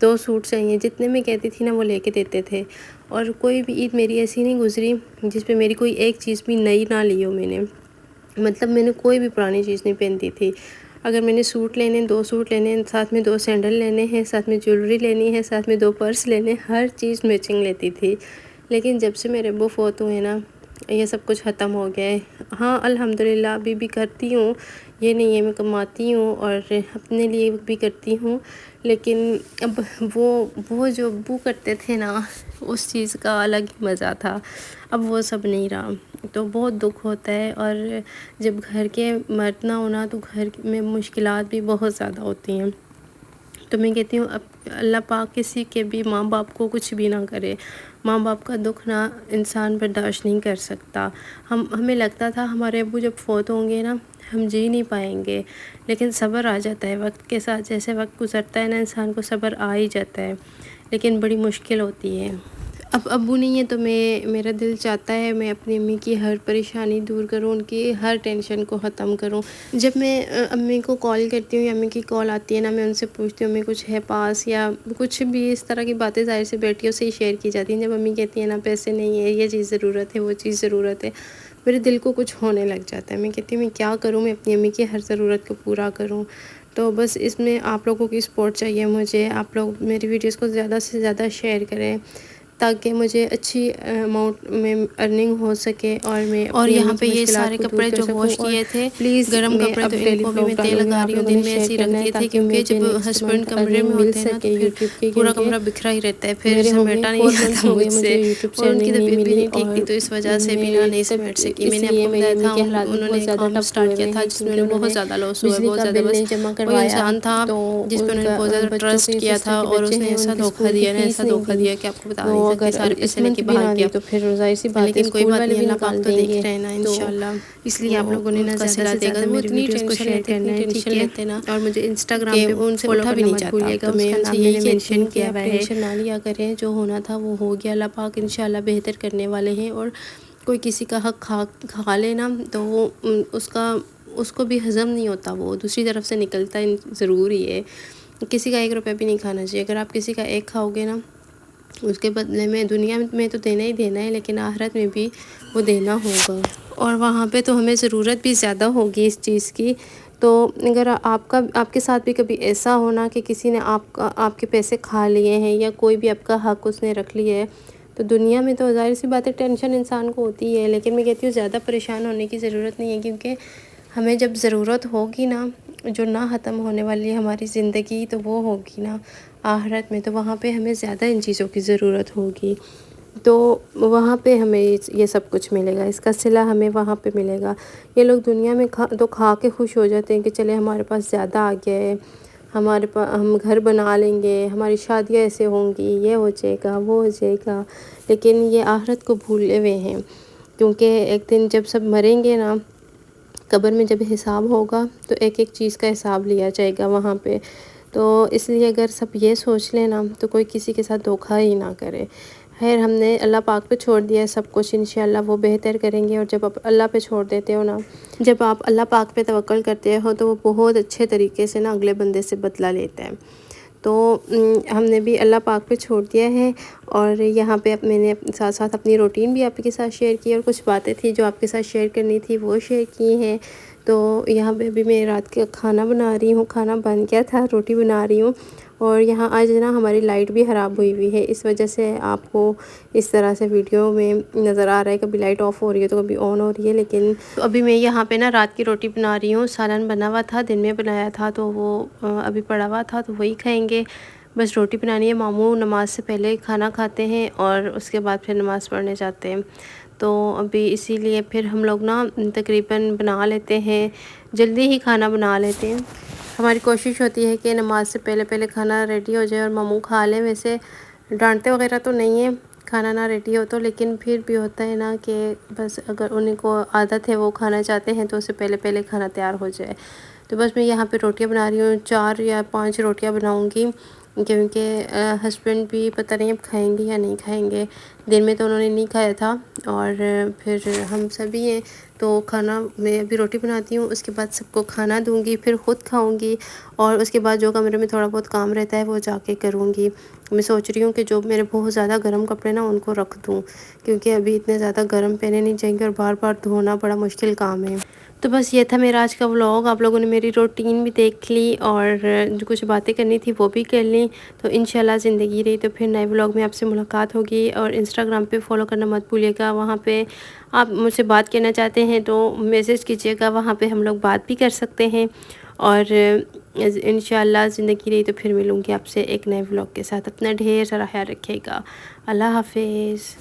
2 suit چاہیے، جتنے میں کہتی تھی نا وہ لے کے دیتے تھے۔ اور کوئی بھی عید میری ایسی نہیں گزری جس پہ میری کوئی ایک چیز بھی نئی نہ لی ہو میں نے، مطلب میں نے کوئی بھی پرانی چیز نہیں پہنتی تھی۔ اگر میں نے سوٹ لینے 2 سوٹ لینے، ساتھ میں 2 سینڈل لینے ہیں، ساتھ میں جیولری لینی ہے، ساتھ میں 2 پرس لینے، ہر چیز میچنگ لیتی تھی۔ لیکن جب سے میرے ابو فوت ہوئے نا، یہ سب کچھ ختم ہو گیا ہے۔ ہاں الحمدللہ ابھی بھی کرتی ہوں، یہ نہیں ہے، میں کماتی ہوں اور اپنے لیے بھی کرتی ہوں، لیکن اب وہ جو ابو کرتے تھے نا، اس چیز کا الگ ہی مزہ تھا، اب وہ سب نہیں رہا، تو بہت دکھ ہوتا ہے۔ اور جب گھر کے مرد نہ ہونا تو گھر میں مشکلات بھی بہت زیادہ ہوتی ہیں۔ تو میں کہتی ہوں اب اللہ پاک کسی کے بھی ماں باپ کو کچھ بھی نہ کرے، ماں باپ کا دکھ نہ انسان برداشت نہیں کر سکتا۔ ہمیں لگتا تھا ہمارے ابو جب فوت ہوں گے نا ہم جی نہیں پائیں گے، لیکن صبر آ جاتا ہے وقت کے ساتھ، جیسے وقت گزرتا ہے نا انسان کو صبر آ ہی جاتا ہے، لیکن بڑی مشکل ہوتی ہے۔ اب ابو نہیں ہے تو میرا دل چاہتا ہے میں اپنی امی کی ہر پریشانی دور کروں، ان کی ہر ٹینشن کو ختم کروں۔ جب میں امی کو کال کرتی ہوں یا امی کی کال آتی ہے نا، میں ان سے پوچھتی ہوں امی کچھ ہے پاس، یا کچھ بھی اس طرح کی باتیں ظاہر سے بیٹیوں سے ہی شیئر کی جاتی ہیں۔ جب امی کہتی ہیں نا پیسے نہیں ہے، یہ چیز ضرورت ہے، وہ چیز ضرورت ہے، میرے دل کو کچھ ہونے لگ جاتا ہے۔ میں کہتی ہوں میں کیا کروں، میں اپنی امی کی ہر ضرورت کو پورا کروں۔ تو بس اس میں آپ لوگوں کی سپورٹ چاہیے مجھے، آپ لوگ میری ویڈیوز کو زیادہ سے زیادہ شیئر کریں تاکہ مجھے اچھی اماؤنٹ میں ارننگ ہو سکے اور میں اپنی یہاں امی پہ کی یہ مشکلات سارے کو دور کپڑے کر جو سکوں۔ واش اور کیے تھے پلیز گرم میں کپڑے، اب تو ان ڈیلی کو بھی بلاگ میں تیل ڈالوں گی، لگا آپ رہی ہوں، لوگوں دن نے میں شیئر ایسے ہی کرنا رکھ ہے دیے تھے تاکہ کیونکہ مجھے جب نیکسٹ ہسبینڈ منتھ کمرے ارننگ میں مل ہوتے ہیں نا تو سکے پھر یوٹیوب کے، پورا کیونکہ کمرہ بکھرا ہی رہتا ہے، پھر میرے ہو گئے سمیٹا نہیں 4 جاتا منتھس ہو مجھ گئے سے، مجھے یوٹیوب سے اور ان کی ارننگ نہیں طبیعت بھی ملی، نہیں ٹھیک اور تھی تو اس وجہ سے بھی نہ میرے نہیں سمیٹ سکی۔ میں اس نے آپ لیے کو میری بتایا امی تھا کے حالات بھی انہوں بہت نے زیادہ اکاؤنٹ ٹف سٹارٹ ہوئے کیا ہوئے تھا ہیں، جس میں کیونکہ انہیں انہوں بہت نے زیادہ لاس ہوا ہے، بجلی بہت کا زیادہ، بل بس نہیں جمع کوئی کروایا، انسان تھا تو جس پہ ان انہوں نے کا بہت زیادہ بچوں ٹرسٹ کے کیا تھا، سسٹر کے اور بچے اس نے ہیں، ان ایسا کی دھوکہ اسکول کی دیا نا، فیس ایسا نہیں دھوکہ دی، دیا کہ آپ کو بتا نہیں تو سکتی، اگر سارے اس پیسے لے منتھ کے بھی بھاگ نہ دی گیا۔ تو پھر ظاہر سی بات ہے لیکن کوئی اسکول بات والے نہیں، بھی اللہ پاک نکال تو دیں گے، دیکھ رہے ہیں نا تو انشاءاللہ، اس لیے آپ وہ لوگوں نے ان نا کا زیادہ صلہ سے دے زیادہ گا۔ میری اتنی ویڈیوز کو ٹینشن شیئر لیتے کرنا اتنی ہے، ٹھیک ٹینشن ہے، لیتے نا، اور مجھے انسٹاگرام کہ پہ ان سے فالو اٹھا بھی کرنا نہیں مت جاتا۔ بھولیے گا، تو اس میں کا ان نام سے میں یہی نے کہتی مینشن ہوں کہ کیا آپ ہوا ہے۔ ٹینشن نہ لیا کریں، جو ہونا تھا وہ ہو گیا، اللہ پاک انشاءاللہ بہتر کرنے والے ہیں۔ اور کوئی کسی کا حق کھا لینا تو وہ اس کو بھی ہضم نہیں ہوتا، وہ دوسری طرف سے نکلتا ضروری ہے۔ کسی کا 1 روپیہ بھی نہیں کھانا چاہیے، اگر آپ کسی کا 1 کھاؤ گے نا اس کے بدلے میں دنیا میں تو دینا ہی دینا ہے، لیکن آخرت میں بھی وہ دینا ہوگا، اور وہاں پہ تو ہمیں ضرورت بھی زیادہ ہوگی اس چیز کی۔ تو اگر آپ کے ساتھ بھی کبھی ایسا ہونا کہ کسی نے آپ کے پیسے کھا لیے ہیں یا کوئی بھی آپ کا حق اس نے رکھ لیا ہے، تو دنیا میں تو ظاہر سی بات ہے ٹینشن انسان کو ہوتی ہے، لیکن میں کہتی ہوں زیادہ پریشان ہونے کی ضرورت نہیں ہے، کیونکہ ہمیں جب ضرورت ہوگی نا، جو نہ ختم ہونے والی ہے ہماری زندگی، تو وہ ہوگی نا آخرت میں، تو وہاں پہ ہمیں زیادہ ان چیزوں کی ضرورت ہوگی، تو وہاں پہ ہمیں یہ سب کچھ ملے گا، اس کا صلہ ہمیں وہاں پہ ملے گا۔ یہ لوگ دنیا میں کھا کے خوش ہو جاتے ہیں کہ چلے ہمارے پاس زیادہ آ گیا ہے، ہم گھر بنا لیں گے، ہماری شادیاں ایسے ہوں گی، یہ ہو جائے گا، وہ ہو جائے گا، لیکن یہ آخرت کو بھولے ہوئے ہیں، کیونکہ ایک دن جب سب مریں گے نا، قبر میں جب حساب ہوگا تو ایک ایک چیز کا حساب لیا جائے گا وہاں پہ، تو اس لیے اگر سب یہ سوچ لیں نا تو کوئی کسی کے ساتھ دھوکہ ہی نہ کرے۔ خیر ہم نے اللہ پاک پہ چھوڑ دیا ہے سب کچھ، انشاءاللہ وہ بہتر کریں گے، اور جب آپ اللہ پہ چھوڑ دیتے ہو نا، جب آپ اللہ پاک پہ توکل کرتے ہو تو وہ بہت اچھے طریقے سے نا اگلے بندے سے بدلہ لیتا ہے۔ تو ہم نے بھی اللہ پاک پہ چھوڑ دیا ہے، اور یہاں پہ میں نے ساتھ ساتھ اپنی روٹین بھی آپ کے ساتھ شیئر کی، اور کچھ باتیں تھیں جو آپ کے ساتھ شیئر کرنی تھی وہ شیئر کی ہیں۔ تو یہاں پہ بھی میں رات کا کھانا بنا رہی ہوں، کھانا بن گیا تھا، روٹی بنا رہی ہوں، اور یہاں آج نا ہماری لائٹ بھی خراب ہوئی ہے، اس وجہ سے آپ کو اس طرح سے ویڈیو میں نظر آ رہا ہے، کبھی لائٹ آف ہو رہی ہے تو کبھی آن ہو رہی ہے، لیکن ابھی میں یہاں پہ نا رات کی روٹی بنا رہی ہوں۔ سالن بنا ہوا تھا، دن میں بنایا تھا تو وہ ابھی پڑا ہوا تھا تو وہی کھائیں گے، بس روٹی بنانی ہے۔ ماموں نماز سے پہلے کھانا کھاتے ہیں اور اس کے بعد پھر نماز پڑھنے جاتے ہیں، تو ابھی اسی لیے پھر ہم لوگ نا تقریباً بنا لیتے ہیں، جلدی ہی کھانا بنا لیتے ہیں۔ ہماری کوشش ہوتی ہے کہ نماز سے پہلے کھانا ریڈی ہو جائے اور ماموں کھا لیں، ویسے ڈانٹتے وغیرہ تو نہیں ہے کھانا نہ ریڈی ہو تو، لیکن پھر بھی ہوتا ہے نا کہ بس اگر انہیں کو عادت ہے وہ کھانا چاہتے ہیں تو اس سے پہلے کھانا تیار ہو جائے۔ تو بس میں یہاں پہ روٹیاں بنا رہی ہوں، 4 یا 5 روٹیاں بناؤں گی، کیونکہ ہسبینڈ بھی پتہ نہیں اب کھائیں گے یا نہیں کھائیں گے. دن میں تو انہوں نے نہیں کھایا تھا، اور پھر ہم سبھی ہیں تو کھانا میں ابھی روٹی بناتی ہوں، اس کے بعد سب کو کھانا دوں گی، پھر خود کھاؤں گی، اور اس کے بعد جو کمرے میں تھوڑا بہت کام رہتا ہے وہ جا کے کروں گی. میں سوچ رہی ہوں کہ جو میرے بہت زیادہ گرم کپڑے نا ان کو رکھ دوں، کیونکہ ابھی اتنے زیادہ گرم پہنے نہیں چاہیے اور بار بار دھونا بڑا مشکل کام ہے. تو بس یہ تھا میرا آج کا ولاگ. آپ لوگوں نے میری روٹین بھی دیکھ لی اور جو کچھ باتیں کرنی تھی وہ بھی کر لیں. تو انشاءاللہ زندگی رہی تو پھر نئے ولاگ میں آپ سے ملاقات ہوگی. اور انسٹاگرام پہ فالو کرنا مت بھولیے گا. وہاں پہ آپ مجھ سے بات کرنا چاہتے ہیں تو میسج کیجیے گا، وہاں پہ ہم لوگ بات بھی کر سکتے ہیں. اور انشاءاللہ زندگی رہی تو پھر ملوں گی آپ سے ایک نئے ولاگ کے ساتھ. اپنا ڈھیر سارا خیال رکھیے گا. اللہ حافظ.